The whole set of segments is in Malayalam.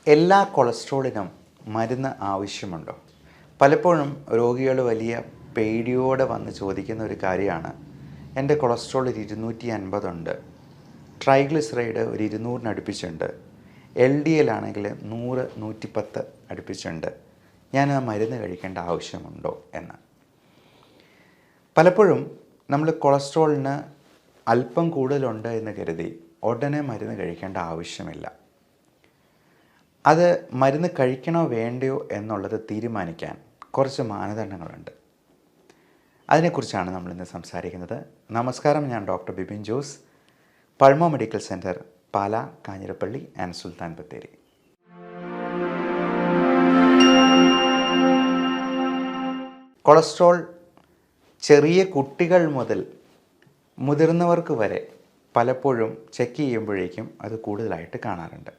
എല്ലാ കൊളസ്ട്രോളിനും മരുന്ന് ആവശ്യമുണ്ടോ? പലപ്പോഴും രോഗികൾ വലിയ പേടിയോടെ വന്ന് ചോദിക്കുന്ന ഒരു കാര്യമാണ്, എൻ്റെ കൊളസ്ട്രോൾ ഒരു 250 ഉണ്ട്, ട്രൈഗ്ലിസറൈഡ് ഒരു 200 അടുപ്പിച്ചുണ്ട്, LDL ആണെങ്കിൽ 100 110 അടുപ്പിച്ചുണ്ട്, ഞാൻ ആ മരുന്ന് കഴിക്കേണ്ട ആവശ്യമുണ്ടോ എന്ന്. പലപ്പോഴും നമ്മൾ കൊളസ്ട്രോളിന് അല്പം കൂടുതലുണ്ട് എന്ന് കരുതി ഉടനെ മരുന്ന് കഴിക്കേണ്ട ആവശ്യമില്ല. അത് മരുന്ന് കഴിക്കണോ വേണ്ടയോ എന്നുള്ളത് തീരുമാനിക്കാൻ കുറച്ച് മാനദണ്ഡങ്ങളുണ്ട്. അതിനെക്കുറിച്ചാണ് നമ്മളിന്ന് സംസാരിക്കുന്നത്. നമസ്കാരം, ഞാൻ doctor Bipin Jose, pulmo medical centre, Pala, Kanjirappally and Sultan Bathery. Cholesterol ചെറിയ കുട്ടികൾ മുതൽ മുതിർന്നവർക്ക് വരെ പലപ്പോഴും ചെക്ക് ചെയ്യുമ്പോഴേക്കും അത് കൂടുതലായിട്ട് കാണാറുണ്ട്.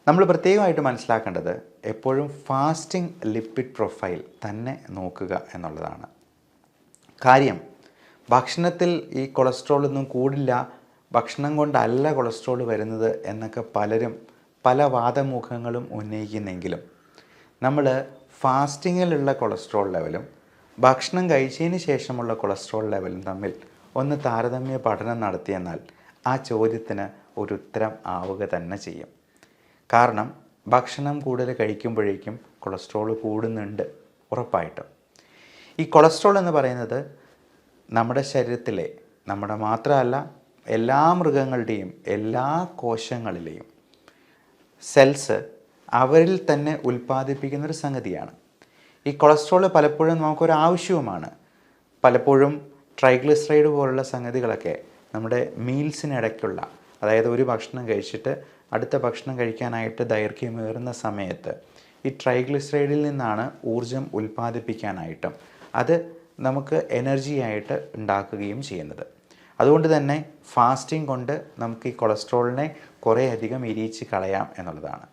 നമ്മൾ പ്രത്യേകമായിട്ട് മനസ്സിലാക്കേണ്ടത് എപ്പോഴും ഫാസ്റ്റിംഗ് ലിപ്പിഡ് പ്രൊഫൈൽ തന്നെ നോക്കുക എന്നുള്ളതാണ്. കാര്യം, ഭക്ഷണത്തിൽ ഈ കൊളസ്ട്രോൾ ഒന്നും കൂടില്ല, ഭക്ഷണം കൊണ്ടല്ല കൊളസ്ട്രോൾ വരുന്നത് എന്നൊക്കെ പലരും പല വാദമുഖങ്ങളും ഉന്നയിക്കുന്നെങ്കിലും നമ്മൾ ഫാസ്റ്റിങ്ങിലുള്ള കൊളസ്ട്രോൾ ലെവലും ഭക്ഷണം കഴിച്ചതിന് ശേഷമുള്ള കൊളസ്ട്രോൾ ലെവലും തമ്മിൽ ഒന്ന് താരതമ്യ പഠനം നടത്തിയെന്നാൽ ആ ചോദ്യത്തിന് ഒരു ഉത്തരം ആവുക തന്നെ ചെയ്യും. കാരണം ഭക്ഷണം കൂടുതൽ കഴിക്കുമ്പോഴേക്കും കൊളസ്ട്രോൾ കൂടുന്നുണ്ട് ഉറപ്പായിട്ടും. ഈ കൊളസ്ട്രോൾ എന്ന് പറയുന്നത് നമ്മുടെ ശരീരത്തിലെ, നമ്മുടെ മാത്രമല്ല എല്ലാ മൃഗങ്ങളുടെയും എല്ലാ കോശങ്ങളിലെയും സെൽസ് അവരിൽ തന്നെ ഉൽപ്പാദിപ്പിക്കുന്നൊരു സംഗതിയാണ്. ഈ കൊളസ്ട്രോൾ പലപ്പോഴും നമുക്കൊരു ആവശ്യവുമാണ്. പലപ്പോഴും ട്രൈഗ്ലിസറൈഡ് പോലുള്ള സംഗതികളൊക്കെ നമ്മുടെ മീൽസിനിടയ്ക്കുള്ള, അതായത് ഒരു ഭക്ഷണം കഴിച്ചിട്ട് അടുത്ത ഭക്ഷണം കഴിക്കാനായിട്ട് ദൈർഘ്യമേറുന്ന സമയത്ത് ഈ ട്രൈഗ്ലിസറൈഡിൽ നിന്നാണ് ഊർജം ഉൽപ്പാദിപ്പിക്കാനായിട്ടും അത് നമുക്ക് എനർജിയായിട്ട് ഉണ്ടാക്കുകയും ചെയ്യുന്നത്. അതുകൊണ്ട് തന്നെ ഫാസ്റ്റിംഗ് കൊണ്ട് നമുക്ക് ഈ കൊളസ്ട്രോളിനെ കുറേയധികം എരിയിച്ച് കളയാം എന്നുള്ളതാണ്.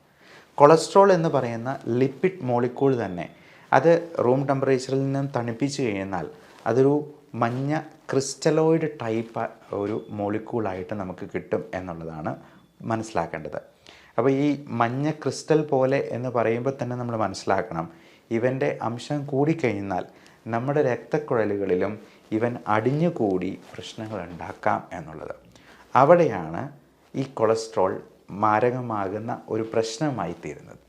കൊളസ്ട്രോൾ എന്ന് പറയുന്ന ലിപ്പിഡ് മോളിക്യൂൾ തന്നെ അത് റൂം ടെമ്പറേച്ചറിൽ നിന്നും തണുപ്പിച്ച് കഴിഞ്ഞാൽ അതൊരു മഞ്ഞ ക്രിസ്റ്റലോയിഡ് ടൈപ്പ് ഒരു മോളിക്യൂളായിട്ട് നമുക്ക് കിട്ടും എന്നുള്ളതാണ് മനസ്സിലാക്കേണ്ടത്. അപ്പോൾ ഈ മഞ്ഞ ക്രിസ്റ്റൽ പോലെ എന്ന് പറയുമ്പോൾ തന്നെ നമ്മൾ മനസ്സിലാക്കണം, ഇവൻ്റെ അംശം കൂടിക്കഴിഞ്ഞാൽ നമ്മുടെ രക്തക്കുഴലുകളിലും ഇവൻ അടിഞ്ഞുകൂടി പ്രശ്നങ്ങൾ ഉണ്ടാക്കാം എന്നുള്ളത്. അവിടെയാണ് ഈ കൊളസ്ട്രോൾ മാരകമാകുന്ന ഒരു പ്രശ്നമായി തീരുന്നത്.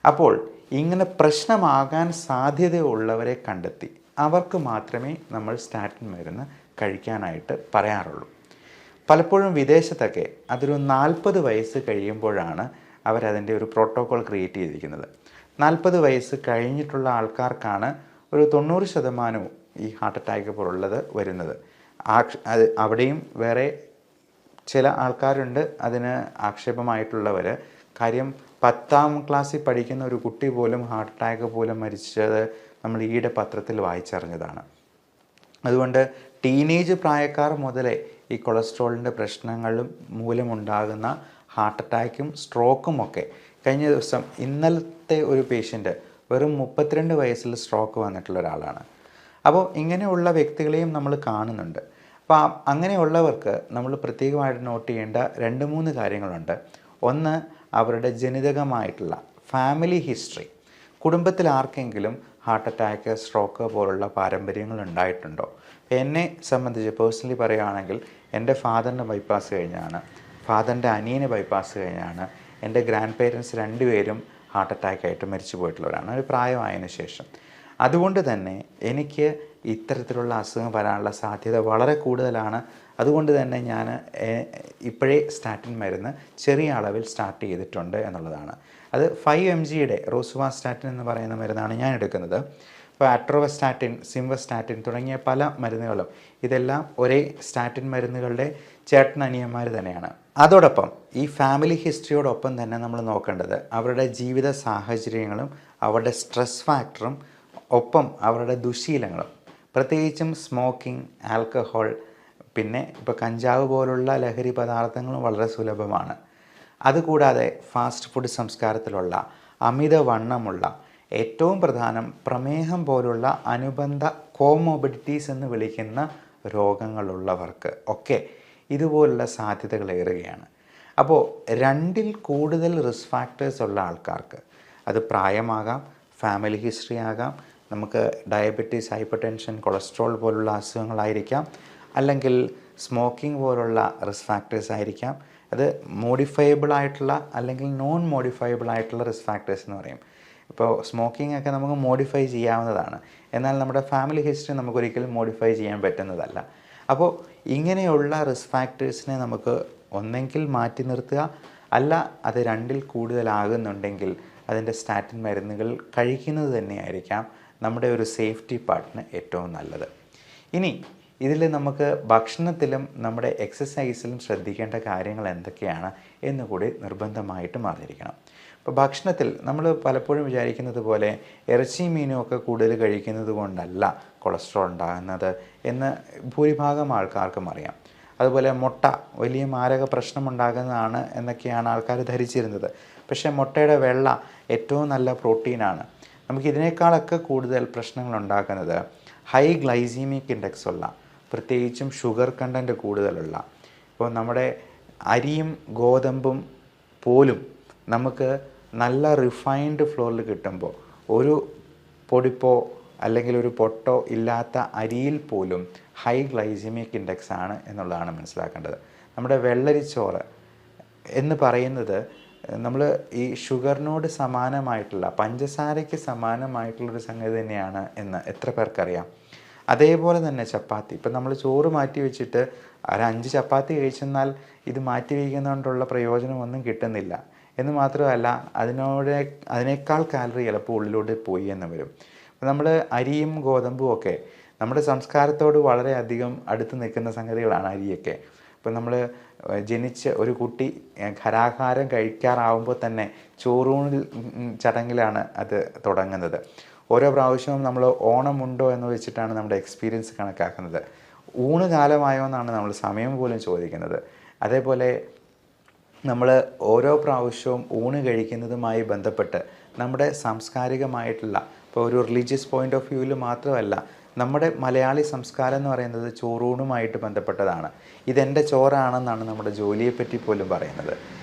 അപ്പോൾ ഇങ്ങനെ പ്രശ്നമാകാൻ സാധ്യതയുള്ളവരെ കണ്ടെത്തി അവർക്ക് മാത്രമേ നമ്മൾ സ്റ്റാറ്റിൻ മരുന്ന് കഴിക്കാനായിട്ട് പറയാറുള്ളൂ. പലപ്പോഴും വിദേശത്തൊക്കെ അതൊരു 40 വയസ്സ് കഴിയുമ്പോഴാണ് അവരതിൻ്റെ ഒരു പ്രോട്ടോക്കോൾ ക്രിയേറ്റ് ചെയ്തിരിക്കുന്നത്. 40 വയസ്സ് കഴിഞ്ഞിട്ടുള്ള ആൾക്കാർക്കാണ് ഒരു 90% ഈ ഹാർട്ട് അറ്റാക്ക് പോലുള്ളത് വരുന്നത്. അവിടെയും വേറെ ചില ആൾക്കാരുണ്ട് അതിന് ആക്ഷേപമായിട്ടുള്ളവർ. കാര്യം, 10ാം ക്ലാസ്സിൽ പഠിക്കുന്ന ഒരു കുട്ടി പോലും ഹാർട്ട് അറ്റാക്ക് പോലും മരിച്ചത് നമ്മൾ ഈയിടെ പത്രത്തിൽ വായിച്ചറിഞ്ഞതാണ്. അതുകൊണ്ട് ടീനേജ് പ്രായക്കാർ മുതലേ ഈ കൊളസ്ട്രോളിൻ്റെ പ്രശ്നങ്ങളും മൂലമുണ്ടാകുന്ന ഹാർട്ട് അറ്റാക്കും സ്ട്രോക്കും ഒക്കെ. കഴിഞ്ഞ ദിവസം ഇന്നലത്തെ ഒരു പേഷ്യൻ്റ് വെറും 32 വയസ്സിൽ സ്ട്രോക്ക് വന്നിട്ടുള്ള ഒരാളാണ്. അപ്പോൾ ഇങ്ങനെയുള്ള വ്യക്തികളെയും നമ്മൾ കാണുന്നുണ്ട്. അപ്പോൾ അങ്ങനെയുള്ളവർക്ക് നമ്മൾ പ്രത്യേകമായിട്ട് നോട്ട് ചെയ്യേണ്ട 2-3 കാര്യങ്ങളുണ്ട്. ഒന്ന്, അവരുടെ ജനിതകമായിട്ടുള്ള ഫാമിലി ഹിസ്റ്ററി. കുടുംബത്തിൽ ആർക്കെങ്കിലും ഹാർട്ട് അറ്റാക്ക്, സ്ട്രോക്ക് പോലുള്ള പാരമ്പര്യങ്ങൾ ഉണ്ടായിട്ടുണ്ടോ? എന്നെ സംബന്ധിച്ച് പേഴ്സണലി പറയുകയാണെങ്കിൽ എൻ്റെ ഫാദറിൻ്റെ ബൈപ്പാസ് കഴിഞ്ഞാണ്, ഫാദറിൻ്റെ അനിയന് ബൈപ്പാസ് കഴിഞ്ഞാണ്, എൻ്റെ ഗ്രാൻഡ് പേരൻസ് 2 പേരും ഹാർട്ട് അറ്റാക്കായിട്ട് മരിച്ചു പോയിട്ടുള്ളവരാണ് ഒരു പ്രായമായതിനു ശേഷം. അതുകൊണ്ട് തന്നെ എനിക്ക് ഇത്തരത്തിലുള്ള അസുഖം വരാനുള്ള സാധ്യത വളരെ കൂടുതലാണ്. അതുകൊണ്ട് തന്നെ ഞാൻ ഇപ്പോഴേ സ്റ്റാറ്റിൻ മരുന്ന് ചെറിയ അളവിൽ സ്റ്റാർട്ട് ചെയ്തിട്ടുണ്ട് എന്നുള്ളതാണ്. അത് 5 mgയുടെ റോസുവാസ്റ്റാറ്റിൻ എന്ന് പറയുന്ന മരുന്നാണ് ഞാൻ എടുക്കുന്നത്. ഇപ്പോൾ അട്രോവസ്റ്റാറ്റിൻ, സിംവസ്റ്റാറ്റിൻ തുടങ്ങിയ പല മരുന്നുകളും, ഇതെല്ലാം ഒരേ സ്റ്റാറ്റിൻ മരുന്നുകളുടെ ചേട്ടനനിയന്മാർ തന്നെയാണ്. അതോടൊപ്പം ഈ ഫാമിലി ഹിസ്റ്ററിയോടൊപ്പം തന്നെ നമ്മൾ നോക്കേണ്ടത് അവരുടെ ജീവിത സാഹചര്യങ്ങളും അവരുടെ സ്ട്രെസ് ഫാക്ടറും ഒപ്പം അവരുടെ ദുശീലങ്ങളും. പ്രത്യേകിച്ചും സ്മോക്കിംഗ്, ആൽക്കഹോൾ, പിന്നെ ഇപ്പോൾ കഞ്ചാവ് പോലുള്ള ലഹരി പദാർത്ഥങ്ങളും വളരെ സുലഭമാണ്. അതുകൂടാതെ ഫാസ്റ്റ് ഫുഡ് സംസ്കാരത്തിലുള്ള അമിതവണ്ണമുള്ള, ഏറ്റവും പ്രധാനം പ്രമേഹം പോലുള്ള അനുബന്ധ കോമോബിഡിറ്റീസ് എന്ന് വിളിക്കുന്ന രോഗങ്ങളുള്ളവർക്ക് ഒക്കെ ഇതുപോലുള്ള സാധ്യതകൾ ഏറുകയാണ്. അപ്പോൾ രണ്ടിൽ കൂടുതൽ റിസ്ക് ഫാക്ടേഴ്സ് ഉള്ള ആൾക്കാർക്ക്, അത് പ്രായമാകാം, ഫാമിലി ഹിസ്റ്ററി ആകാം, നമുക്ക് ഡയബറ്റീസ്, ഹൈപ്പർ ടെൻഷൻ, കൊളസ്ട്രോൾ പോലുള്ള അസുഖങ്ങളായിരിക്കാം, അല്ലെങ്കിൽ സ്മോക്കിംഗ് പോലുള്ള റിസ്ക് ഫാക്ടേഴ്സ് ആയിരിക്കാം. അത് മോഡിഫയബിൾ ആയിട്ടുള്ള അല്ലെങ്കിൽ നോൺ മോഡിഫയബിൾ ആയിട്ടുള്ള റിസ്ക് ഫാക്ടേഴ്സ് എന്ന് പറയും. ഇപ്പോൾ സ്മോക്കിംഗ് ഒക്കെ നമുക്ക് മോഡിഫൈ ചെയ്യാവുന്നതാണ്, എന്നാൽ നമ്മുടെ ഫാമിലി ഹിസ്റ്ററി നമുക്കൊരിക്കലും മോഡിഫൈ ചെയ്യാൻ പറ്റുന്നതല്ല. അപ്പോൾ ഇങ്ങനെയുള്ള റിസ്ക് ഫാക്ടേഴ്സിനെ നമുക്ക് ഒന്നെങ്കിൽ മാറ്റി നിർത്തുക, അല്ല അത് രണ്ടിൽ കൂടുതലാകുന്നുണ്ടെങ്കിൽ അതിൻ്റെ സ്റ്റാറ്റിൻ മരുന്നുകൾ കഴിക്കുന്നത് തന്നെയായിരിക്കാം നമ്മുടെ ഒരു സേഫ്റ്റി പാർട്ടിന് ഏറ്റവും നല്ലത്. ഇനി ഇതിൽ നമുക്ക് ഭക്ഷണത്തിലും നമ്മുടെ എക്സസൈസിലും ശ്രദ്ധിക്കേണ്ട കാര്യങ്ങൾ എന്തൊക്കെയാണ് എന്നുകൂടി നിർബന്ധമായിട്ടും അറിഞ്ഞിരിക്കണം. ഇപ്പോൾ ഭക്ഷണത്തിൽ നമ്മൾ പലപ്പോഴും വിചാരിക്കുന്നത് പോലെ ഇറച്ചി മീനും ഒക്കെ കൂടുതൽ കഴിക്കുന്നത് കൊണ്ടല്ല കൊളസ്ട്രോൾ ഉണ്ടാകുന്നത് എന്ന് ഭൂരിഭാഗം ആൾക്കാർക്കും അറിയാം. അതുപോലെ മുട്ട വലിയ മാരക പ്രശ്നമുണ്ടാകുന്നതാണ് എന്നൊക്കെയാണ് ആൾക്കാർ ധരിച്ചിരുന്നത്. പക്ഷേ മുട്ടയുടെ വെള്ള ഏറ്റവും നല്ല പ്രോട്ടീനാണ്. നമുക്കിതിനേക്കാളൊക്കെ കൂടുതൽ പ്രശ്നങ്ങൾ ഉണ്ടാക്കുന്നത് ഹൈ ഗ്ലൈസീമിക് ഇൻഡെക്സ് ഉള്ള, പ്രത്യേകിച്ചും ഷുഗർ കണ്ടൻറ്റ് കൂടുതലുള്ള, ഇപ്പോൾ നമ്മുടെ അരിയും ഗോതമ്പും പോലും നമുക്ക് നല്ല റിഫൈൻഡ് ഫ്ലോറിൽ കിട്ടുമ്പോൾ ഒരു പൊടിപ്പോ അല്ലെങ്കിൽ ഒരു പൊട്ടോ ഇല്ലാത്ത അരിയിൽ പോലും ഹൈ ഗ്ലൈസീമിക് ഇൻഡെക്സ് ആണ് എന്നുള്ളതാണ് മനസ്സിലാക്കേണ്ടത്. നമ്മുടെ വെള്ളരിച്ചോറ് എന്ന് പറയുന്നത് നമ്മൾ ഈ ഷുഗറിനോട് സമാനമായിട്ടുള്ള, പഞ്ചസാരയ്ക്ക് സമാനമായിട്ടുള്ളൊരു സംഗതി തന്നെയാണ് എന്ന് എത്ര പേർക്കറിയാം. അതേപോലെ തന്നെ ചപ്പാത്തി, ഇപ്പം നമ്മൾ ചോറ് മാറ്റി വെച്ചിട്ട് ഒരു 5 ചപ്പാത്തി കഴിച്ചെന്നാൽ ഇത് മാറ്റി വയ്ക്കുന്നതുകൊണ്ടുള്ള പ്രയോജനമൊന്നും കിട്ടുന്നില്ല എന്ന് മാത്രമല്ല, അതിനേക്കാൾ കാലറി ചിലപ്പോൾ ഉള്ളിലോട്ട് പോയി എന്ന് വരും. നമ്മൾ അരിയും ഗോതമ്പും ഒക്കെ നമ്മുടെ സംസ്കാരത്തോട് വളരെയധികം അടുത്ത് നിൽക്കുന്ന സംഗതികളാണ് അരിയൊക്കെ. ഇപ്പം നമ്മൾ ജനിച്ച് ഒരു കുട്ടി ഖരാഹാരം കഴിക്കാറാവുമ്പോൾ തന്നെ ചോറൂണിൽ ചടങ്ങിലാണ് അത് തുടങ്ങുന്നത്. ഓരോ പ്രാവശ്യവും നമ്മൾ ഓണമുണ്ടോ എന്ന് വെച്ചിട്ടാണ് നമ്മുടെ എക്സ്പീരിയൻസ് കണക്കാക്കുന്നത്. ഊണ് കാലമായോ എന്നാണ് നമ്മൾ സമയം പോലും ചോദിക്കുന്നത്. അതേപോലെ നമ്മൾ ഓരോ പ്രാവശ്യവും ഊണ് കഴിക്കുന്നതുമായി ബന്ധപ്പെട്ട് നമ്മുടെ സാംസ്കാരികമായിട്ടുള്ള, ഇപ്പോൾ ഒരു റിലീജിയസ് പോയിൻ്റ് ഓഫ് വ്യൂവിൽ മാത്രമല്ല, നമ്മുടെ മലയാളി സംസ്കാരം എന്ന് പറയുന്നത് ചോറൂണുമായിട്ട് ബന്ധപ്പെട്ടതാണ്. ഇതെൻ്റെ ചോറാണെന്നാണ് നമ്മുടെ ജോലിയെപ്പറ്റി പോലും പറയുന്നത്.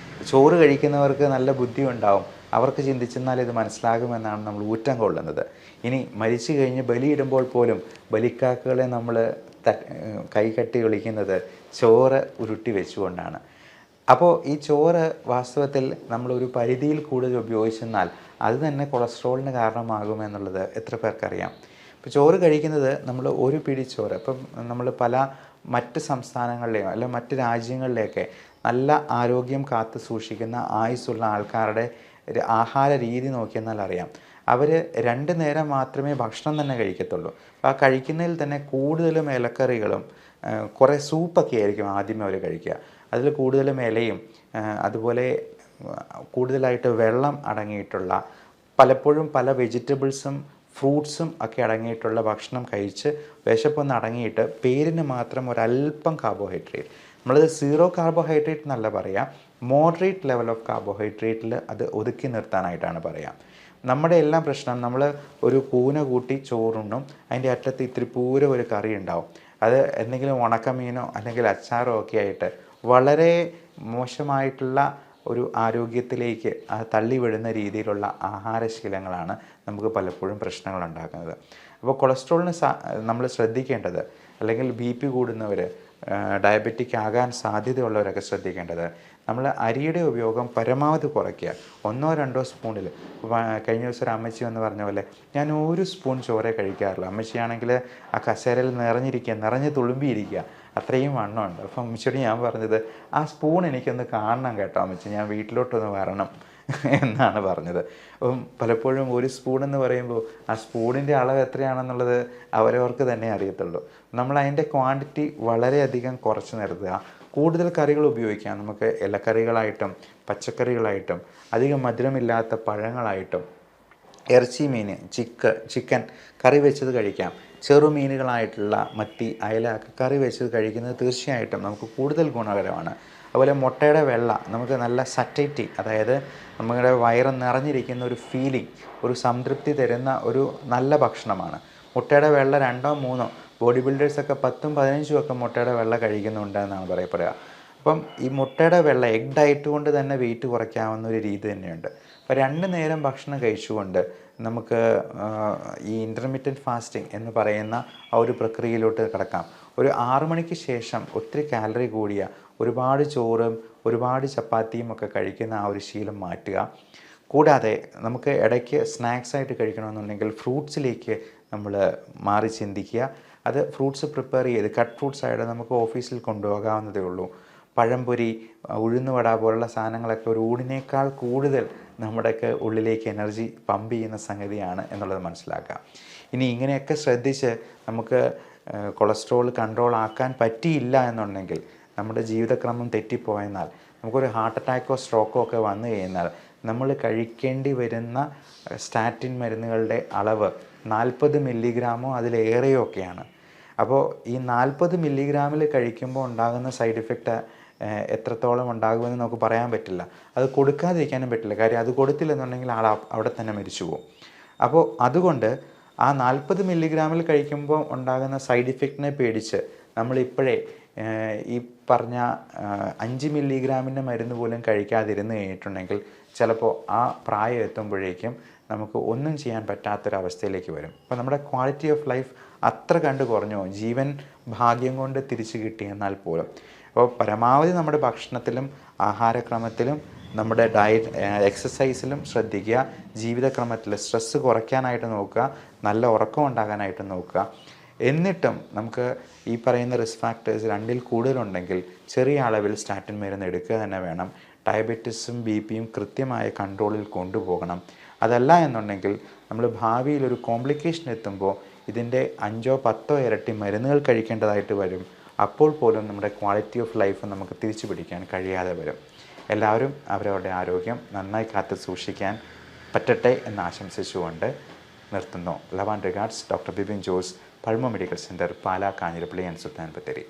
ചോറ് കഴിക്കുന്നവർക്ക് നല്ല ബുദ്ധി ഉണ്ടാവും, അവർക്ക് ചിന്തിച്ചെന്നാൽ ഇത് മനസ്സിലാകുമെന്നാണ് നമ്മൾ ഊറ്റം കൊള്ളുന്നത്. ഇനി മരിച്ചു കഴിഞ്ഞ് ബലിയിടുമ്പോൾ പോലും ബലിക്കാക്കുകളെ നമ്മൾ കൈകട്ടി വിളിക്കുന്നത് ചോറ് ഉരുട്ടി വെച്ചുകൊണ്ടാണ്. അപ്പോൾ ഈ ചോറ് വാസ്തവത്തിൽ നമ്മളൊരു പരിധിയിൽ കൂടുതൽ ഉപയോഗിച്ചെന്നാൽ അത് തന്നെ കൊളസ്ട്രോളിന് കാരണമാകുമെന്നുള്ളത് എത്ര പേർക്കറിയാം. ഇപ്പോൾ ചോറ് കഴിക്കുന്നത് നമ്മൾ ഒരു പിടി ചോറ്, ഇപ്പം നമ്മൾ പല മറ്റ് സംസ്ഥാനങ്ങളിലെയോ അല്ലെങ്കിൽ മറ്റ് രാജ്യങ്ങളിലെയൊക്കെ നല്ല ആരോഗ്യം കാത്തു സൂക്ഷിക്കുന്ന ആയുസ്സുള്ള ആൾക്കാരുടെ ഒരു ആഹാര രീതി നോക്കിയെന്നാൽ അറിയാം, അവർ 2 നേരം മാത്രമേ ഭക്ഷണം തന്നെ കഴിക്കത്തുള്ളൂ. അപ്പോൾ ആ കഴിക്കുന്നതിൽ തന്നെ കൂടുതലും ഇലക്കറികളും കുറേ സൂപ്പൊക്കെ ആയിരിക്കും ആദ്യമേ അവർ കഴിക്കുക. അതിൽ കൂടുതലും ഇലയും അതുപോലെ കൂടുതലായിട്ട് വെള്ളം അടങ്ങിയിട്ടുള്ള, പലപ്പോഴും പല വെജിറ്റബിൾസും ഫ്രൂട്ട്സും ഒക്കെ അടങ്ങിയിട്ടുള്ള ഭക്ഷണം കഴിച്ച് വിശപ്പൊന്ന് അടങ്ങിയിട്ട് പേരിന് മാത്രം ഒരല്പം കാർബോഹൈഡ്രേറ്റ്, നമ്മളത് 0 കാർബോഹൈഡ്രേറ്റ് എന്നല്ല പറയുക, മോഡറേറ്റ് ലെവൽ ഓഫ് കാർബോഹൈഡ്രേറ്റിൽ അത് ഒതുക്കി നിർത്താനായിട്ടാണ് പറയുക. നമ്മുടെ എല്ലാം പ്രശ്നം, നമ്മൾ ഒരു കൂന കൂട്ടി ചോറുണ്ണും, അതിൻ്റെ അറ്റത്ത് ഇത്തിരി പൂര ഒരു കറി ഉണ്ടാവും, അത് എന്തെങ്കിലും ഉണക്കമീനോ അല്ലെങ്കിൽ അച്ചാറോ ഒക്കെ ആയിട്ട് വളരെ മോശമായിട്ടുള്ള ഒരു ആരോഗ്യത്തിലേക്ക് തള്ളിവിടുന്ന രീതിയിലുള്ള ആഹാരശീലങ്ങളാണ് നമുക്ക് പലപ്പോഴും പ്രശ്നങ്ങൾ ഉണ്ടാക്കുന്നത്. അപ്പോൾ കൊളസ്ട്രോളിന് നമ്മൾ ശ്രദ്ധിക്കേണ്ടത്, അല്ലെങ്കിൽ BP കൂടുന്നവർ, ഡയബറ്റിക് ആകാൻ സാധ്യതയുള്ളവരൊക്കെ ശ്രദ്ധിക്കേണ്ടത്, നമ്മൾ അരിയുടെ ഉപയോഗം പരമാവധി കുറയ്ക്കുക. 1-2 സ്പൂണിൽ, കഴിഞ്ഞ ദിവസം ഒരു അമ്മച്ചി എന്ന് പറഞ്ഞ പോലെ ഞാൻ 1 സ്പൂൺ ചോറേ കഴിക്കാറുള്ളൂ. അമ്മച്ചിയാണെങ്കിൽ ആ കസേരയിൽ നിറഞ്ഞ് തുളുമ്പിയിരിക്കുക, അത്രയും വണ്ണമുണ്ട്. അപ്പം അമ്മച്ചിയോട് ഞാൻ പറഞ്ഞത്, ആ സ്പൂൺ എനിക്കൊന്ന് കാണണം കേട്ടോ അമ്മച്ചി, ഞാൻ വീട്ടിലോട്ടൊന്ന് വരണം എന്നാണ് പറഞ്ഞത്. അപ്പം പലപ്പോഴും 1 സ്പൂൺ എന്ന് പറയുമ്പോൾ ആ സ്പൂണിൻ്റെ അളവ് എത്രയാണെന്നുള്ളത് അവരവർക്ക് തന്നെ അറിയത്തുള്ളൂ. നമ്മൾ അതിൻ്റെ ക്വാണ്ടിറ്റി വളരെയധികം കുറച്ച് നിർത്തുക. കൂടുതൽ കറികൾ ഉപയോഗിക്കാം. നമുക്ക് ഇലക്കറികളായിട്ടും പച്ചക്കറികളായിട്ടും അധികം മധുരമില്ലാത്ത പഴങ്ങളായിട്ടും ഇറച്ചി, മീൻ, ചിക്കൻ കറി വെച്ചത് കഴിക്കാം. ചെറുമീനുകളായിട്ടുള്ള മത്തി, അയല ഒക്കെ കറി വെച്ചത് കഴിക്കുന്നത് തീർച്ചയായിട്ടും നമുക്ക് കൂടുതൽ ഗുണകരമാണ്. അതുപോലെ മുട്ടയുടെ വെള്ള നമുക്ക് നല്ല സറ്റൈറ്റി, അതായത് നമ്മുടെ വയറ് നിറഞ്ഞിരിക്കുന്ന ഒരു ഫീലിംഗ്, ഒരു സംതൃപ്തി തരുന്ന ഒരു നല്ല ഭക്ഷണമാണ്. മുട്ടയുടെ വെള്ള 2-3 ബോഡി ബിൽഡേഴ്സൊക്കെ 10-15 ഒക്കെ മുട്ടയുടെ വെള്ള കഴിക്കുന്നുണ്ട് എന്നാണ് പറയപ്പെടുക. അപ്പം ഈ മുട്ടയുടെ വെള്ള എഗ് ഡയറ്റ് കൊണ്ട് തന്നെ വെയിറ്റ് കുറയ്ക്കാവുന്ന ഒരു രീതി തന്നെയുണ്ട്. അപ്പോൾ 2 നേരം ഭക്ഷണം കഴിച്ചുകൊണ്ട് നമുക്ക് ഈ ഇൻ്റർമീഡിയറ്റ് ഫാസ്റ്റിംഗ് എന്ന് പറയുന്ന ആ ഒരു പ്രക്രിയയിലോട്ട് കിടക്കാം. ഒരു 6 മണിക്ക് ശേഷം ഒത്തിരി കാലറി കൂടിയ ഒരുപാട് ചോറും ഒരുപാട് ചപ്പാത്തിയും ഒക്കെ കഴിക്കുന്ന ആ ഒരു ശീലം മാറ്റുക. കൂടാതെ നമുക്ക് ഇടയ്ക്ക് സ്നാക്സ് ആയിട്ട് കഴിക്കണമെന്നുണ്ടെങ്കിൽ ഫ്രൂട്ട്സിലേക്ക് നമ്മൾ മാറി ചിന്തിക്കുക. അത് ഫ്രൂട്ട്സ് പ്രിപ്പയർ ചെയ്ത് കട്ട് ഫ്രൂട്ട്സ് ആയിട്ട് നമുക്ക് ഓഫീസിൽ കൊണ്ടുപോകാവുന്നതേ ഉള്ളൂ. പഴംപൊരി, ഉഴുന്നുവട പോലുള്ള സാധനങ്ങളൊക്കെ ഒരു ഊണിനേക്കാൾ കൂടുതൽ നമ്മുടെയൊക്കെ ഉള്ളിലേക്ക് എനർജി പമ്പ് ചെയ്യുന്ന സംഗതിയാണ് എന്നുള്ളത് മനസ്സിലാക്കുക. ഇനി ഇങ്ങനെയൊക്കെ ശ്രദ്ധിച്ച് നമുക്ക് കൊളസ്ട്രോൾ കൺട്രോൾ ആക്കാൻ പറ്റിയില്ല എന്നുണ്ടെങ്കിൽ, നമ്മുടെ ജീവിതക്രമം തെറ്റിപ്പോയെന്നാൽ, നമുക്കൊരു ഹാർട്ട് അറ്റാക്കോ സ്ട്രോക്കോ ഒക്കെ വന്നു കഴിഞ്ഞാൽ നമ്മൾ കഴിക്കേണ്ടി വരുന്ന സ്റ്റാറ്റിൻ മരുന്നുകളുടെ അളവ് 40 മില്ലിഗ്രാമോ അതിലേറെയോ ഒക്കെയാണ്. അപ്പോൾ ഈ 40 മില്ലിഗ്രാമിൽ കഴിക്കുമ്പോൾ ഉണ്ടാകുന്ന സൈഡ് ഇഫക്റ്റ് എത്രത്തോളം ഉണ്ടാകുമെന്ന് നമുക്ക് പറയാൻ പറ്റില്ല. അത് കൊടുക്കാതിരിക്കാനും പറ്റില്ല. കാര്യം അത് കൊടുത്തില്ലെന്നുണ്ടെങ്കിൽ ആൾ അവിടെ തന്നെ മരിച്ചു പോകും. അപ്പോൾ അതുകൊണ്ട് ആ 40 മില്ലിഗ്രാമിൽ കഴിക്കുമ്പോൾ ഉണ്ടാകുന്ന സൈഡ് ഇഫക്റ്റിനെ പേടിച്ച് നമ്മളിപ്പോഴേ ഈ പറഞ്ഞ 5 മില്ലിഗ്രാമിൻ്റെ മരുന്ന് പോലും കഴിക്കാതിരുന്ന് കഴിഞ്ഞിട്ടുണ്ടെങ്കിൽ ചിലപ്പോൾ ആ പ്രായം എത്തുമ്പോഴേക്കും നമുക്ക് ഒന്നും ചെയ്യാൻ പറ്റാത്തൊരവസ്ഥയിലേക്ക് വരും. അപ്പോൾ നമ്മുടെ ക്വാളിറ്റി ഓഫ് ലൈഫ് അത്ര കണ്ട് കുറഞ്ഞു, ജീവൻ ഭാഗ്യം കൊണ്ട് തിരിച്ചു കിട്ടിയെന്നാൽ പോലും. അപ്പോൾ പരമാവധി നമ്മുടെ ഭക്ഷണത്തിലും ആഹാരക്രമത്തിലും നമ്മുടെ ഡയറ്റ് എക്സസൈസിലും ശ്രദ്ധിക്കുക. ജീവിതക്രമത്തിൽ സ്ട്രെസ്സ് കുറയ്ക്കാനായിട്ട് നോക്കുക, നല്ല ഉറക്കം ഉണ്ടാകാനായിട്ട് നോക്കുക. എന്നിട്ടും നമുക്ക് ഈ പറയുന്ന റിസ്ക് ഫാക്ടേഴ്സ് 2ൽ കൂടുതലുണ്ടെങ്കിൽ ചെറിയ അളവിൽ സ്റ്റാറ്റിൻ മരുന്ന് എടുക്കുക തന്നെ വേണം. ഡയബറ്റീസും BP-യും കൃത്യമായ കൺട്രോളിൽ കൊണ്ടുപോകണം. അതല്ല എന്നുണ്ടെങ്കിൽ നമ്മൾ ഭാവിയിൽ ഒരു കോംപ്ലിക്കേഷൻ എത്തുമ്പോൾ ഇതിൻ്റെ 5ഓ 10ഓ ഇരട്ടി മരുന്നുകൾ കഴിക്കേണ്ടതായിട്ട് വരും. അപ്പോൾ പോലും നമ്മുടെ ക്വാളിറ്റി ഓഫ് ലൈഫ് നമുക്ക് തിരിച്ചു പിടിക്കാൻ കഴിയാതെ വരും. എല്ലാവരും അവരവരുടെ ആരോഗ്യം നന്നായി കാത്തു സൂക്ഷിക്കാൻ പറ്റട്ടെ എന്ന് ആശംസിച്ചുകൊണ്ട് നിർത്തുന്നു. Love and regards, doctor Bipin Jose, Pulma medical centre, Pala, Kanjirappally and Sultan Bathery.